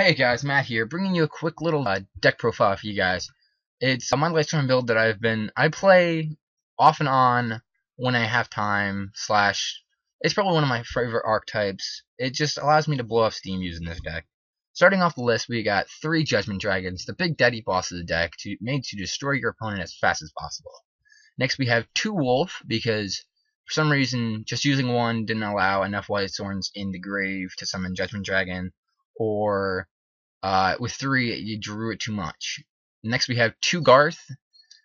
Hey guys, Matt here, bringing you a quick little deck profile for you guys. It's my Lightsworn build that I play off and on when I have time, slash, it's probably one of my favorite archetypes. It just allows me to blow off steam using this deck. Starting off the list, we got 3 Judgment Dragons, the big daddy boss of the deck, made to destroy your opponent as fast as possible. Next we have 2 Wolf, because for some reason, just using one didn't allow enough Lightsworns in the grave to summon Judgment Dragon, or with 3, you drew it too much. Next we have 2 Garth.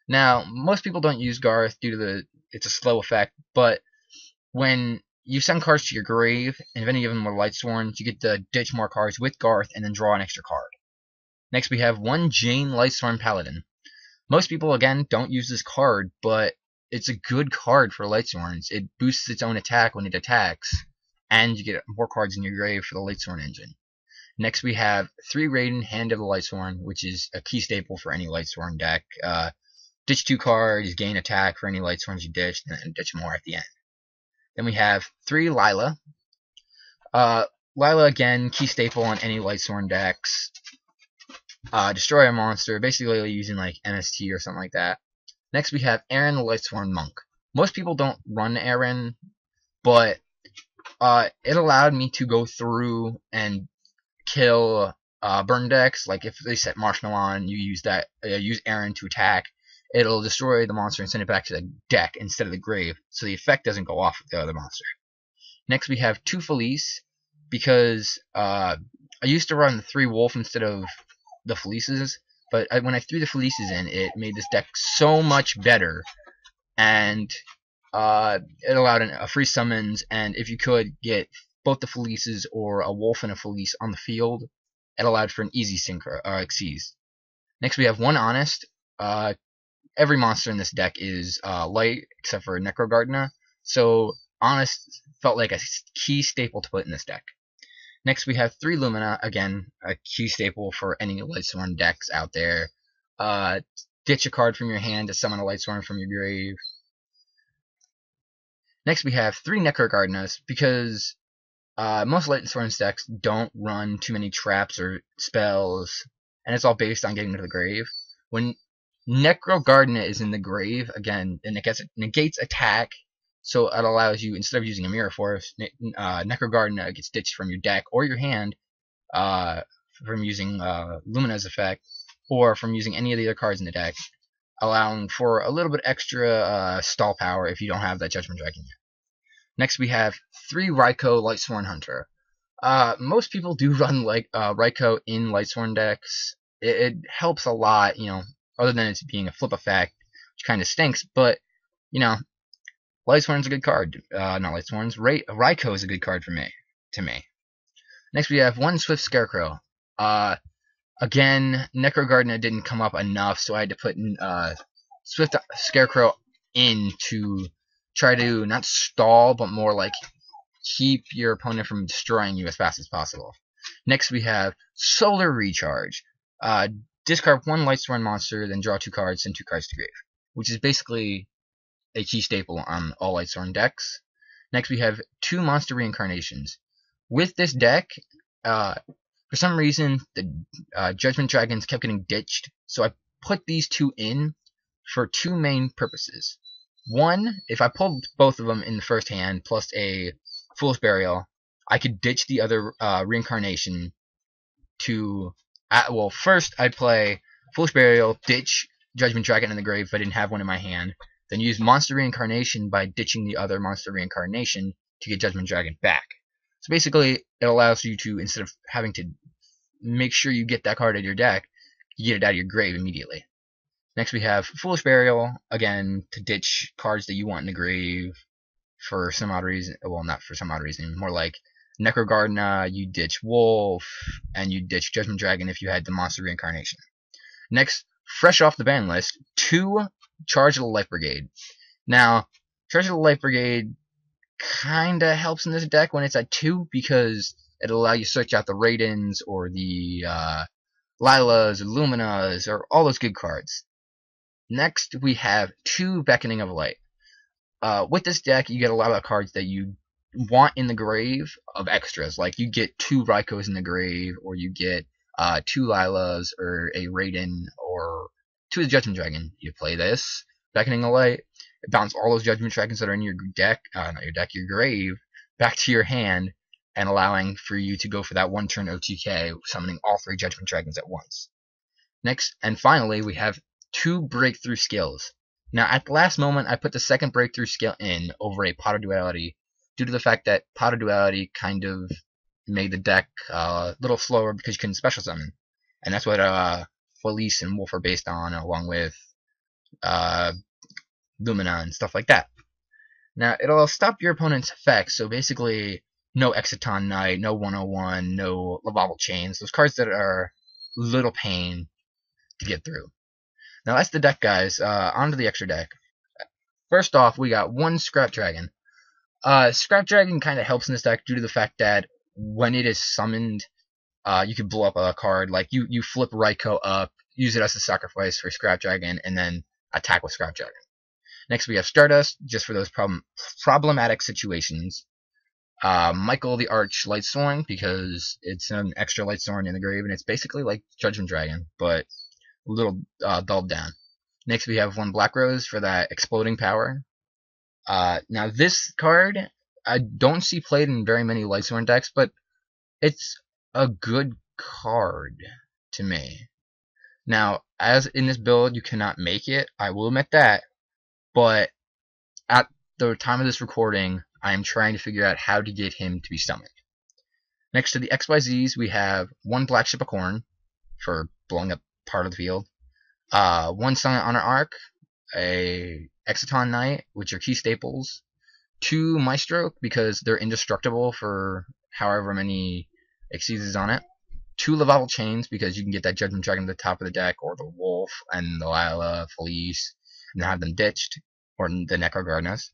Now, most people don't use Garth due to it's a slow effect, but when you send cards to your grave, and if any of them are Lightsworn, you get to ditch more cards with Garth and then draw an extra card. Next we have 1 Jane Lightsworn Paladin. Most people, again, don't use this card, but it's a good card for Lightsworns. It boosts its own attack when it attacks, and you get more cards in your grave for the Lightsworn engine. Next we have 3 Raiden, Hand of the Lightsworn, which is a key staple for any Lightsworn deck. Ditch 2 cards, gain attack for any Lightsworns you ditch, and then ditch more at the end. Then we have 3 Lila. Lila, again, key staple on any Lightsworn decks. Destroy a monster, basically using like MST or something like that. Next we have Aaron the Lightsworn Monk. Most people don't run Aaron, but it allowed me to go through and kill burn decks. Like if they set Marshmallow on, you use that, use Aaron to attack. It'll destroy the monster and send it back to the deck instead of the grave, so the effect doesn't go off with the other monster. Next we have 2 Felice, because I used to run the 3 Wolf instead of the Felices, but when I threw the Felices in, it made this deck so much better, and it allowed a free summons, and if you could get both the Felices or a Wolf and a Felice on the field, it allowed for an easy synchro Xyz. Next we have 1 Honest. Every monster in this deck is light except for Necrogardna, so Honest felt like a key staple to put in this deck. Next we have 3 Lumina, again, a key staple for any Lightsworn decks out there. Ditch a card from your hand to summon a Lightsworn from your grave. Next we have 3 Necrogardnas, because most Lightsworn decks don't run too many traps or spells, and it's all based on getting to the grave. When Necrogardna is in the grave, again, it negates attack, so it allows you, instead of using a Mirror Force, Necrogardna gets ditched from your deck or your hand, from using Lumina's effect, or from using any of the other cards in the deck, allowing for a little bit extra stall power if you don't have that Judgment Dragon yet. Next we have 3 Raikou Lightsworn Hunter. Most people do run Raikou in Lightsworn decks. It helps a lot, other than it being a flip effect, which kind of stinks, but, Lightsworn's a good card. Not Lightsworn's, Raikou is a good card to me. Next we have 1 Swift Scarecrow. Again, Necrogardna didn't come up enough, so I had to put Swift Scarecrow in to try to not stall, but more like keep your opponent from destroying you as fast as possible. Next we have Solar Recharge. Discard 1 Lightsworn monster, then draw 2 cards, send 2 cards to grave, which is basically a key staple on all Lightsworn decks. Next we have 2 Monster Reincarnations. With this deck, for some reason, the Judgment Dragons kept getting ditched, so I put these 2 in for 2 main purposes. 1, if I pulled both of them in the first hand, plus a Fool's Burial, I could ditch the other reincarnation to... well, first I'd play Fool's Burial, ditch Judgment Dragon in the grave if I didn't have one in my hand, then use Monster Reincarnation by ditching the other Monster Reincarnation to get Judgment Dragon back. So basically, it allows you to, instead of having to make sure you get that card out of your deck, you get it out of your grave immediately. Next we have Foolish Burial, again, to ditch cards that you want in the grave for some odd reason. Well, not for some odd reason, more like Necrogardna, you ditch Wolf, and you ditch Judgment Dragon if you had the Monster Reincarnation. Next, fresh off the ban list, 2 Charge of the Light Brigade. Now, Charge of the Light Brigade kinda helps in this deck when it's at 2, because it'll allow you to search out the Raidens, or the Lilas, or Luminas, or all those good cards. Next, we have 2 Beckoning of Light. With this deck, you get a lot of cards that you want in the grave of extras. Like, you get 2 Raikous in the grave, or you get two Lilas, or a Raiden, or two of the Judgment Dragon. You play this, Beckoning the Light, bounce all those Judgment Dragons that are in your deck, not your deck, your grave, back to your hand, and allowing for you to go for that one turn OTK, summoning all three Judgment Dragons at once. Next, and finally, we have two breakthrough skills. Now, at the last moment, I put the second breakthrough skill in over a Pot of Duality, due to the fact that Pot of Duality kind of made the deck a little slower because you couldn't special summon. And that's what Felice and Wolf are based on, along with Lumina and stuff like that. Now, it'll stop your opponent's effects, so basically, no Exciton Knight, no 101, no Lavable Chains, those cards that are little pain to get through. Now, that's the deck, guys. Onto the extra deck. First off, we got one Scrap Dragon. Scrap Dragon kind of helps in this deck due to the fact that when it is summoned, you could blow up a card. Like, you flip Raikou up, use it as a sacrifice for Scrap Dragon, and then attack with Scrap Dragon. Next, we have Stardust, just for those problematic situations. Michael the Arch Lightsworn, because it's an extra Lightsworn in the grave, and it's basically like Judgment Dragon, but a little dulled down. Next, we have one Black Rose for that exploding power. Now, this card, I don't see played in very many Lightsworn decks, but it's a good card to me. Now, as in this build, you cannot make it, I will admit that, but at the time of this recording, I am trying to figure out how to get him to be summoned. Next to the XYZs, we have one Black Ship of Corn for blowing up part of the field, one Silent Honor Arc, a Exciton Knight, which are key staples, two Maestro, because they're indestructible for however many Exceeds on it, two Lavable Chains, because you can get that Judgment Dragon at the top of the deck, or the Wolf, and the Lila, Felice, and have them ditched, or the Necro Gardenas.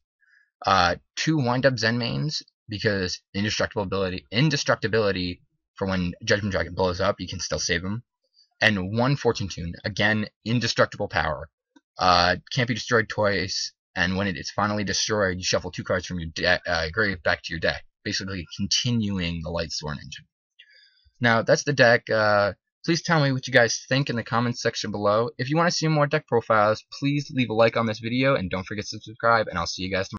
Two Wind-Up Zen Mains, because indestructibility for when Judgment Dragon blows up, you can still save them. And one Fortune Tune, again, indestructible power. Can't be destroyed twice, and when it is finally destroyed, you shuffle two cards from your grave back to your deck, basically continuing the Lightsworn engine. Now, that's the deck. Please tell me what you guys think in the comments section below. If you want to see more deck profiles, please leave a like on this video, and don't forget to subscribe, and I'll see you guys tomorrow.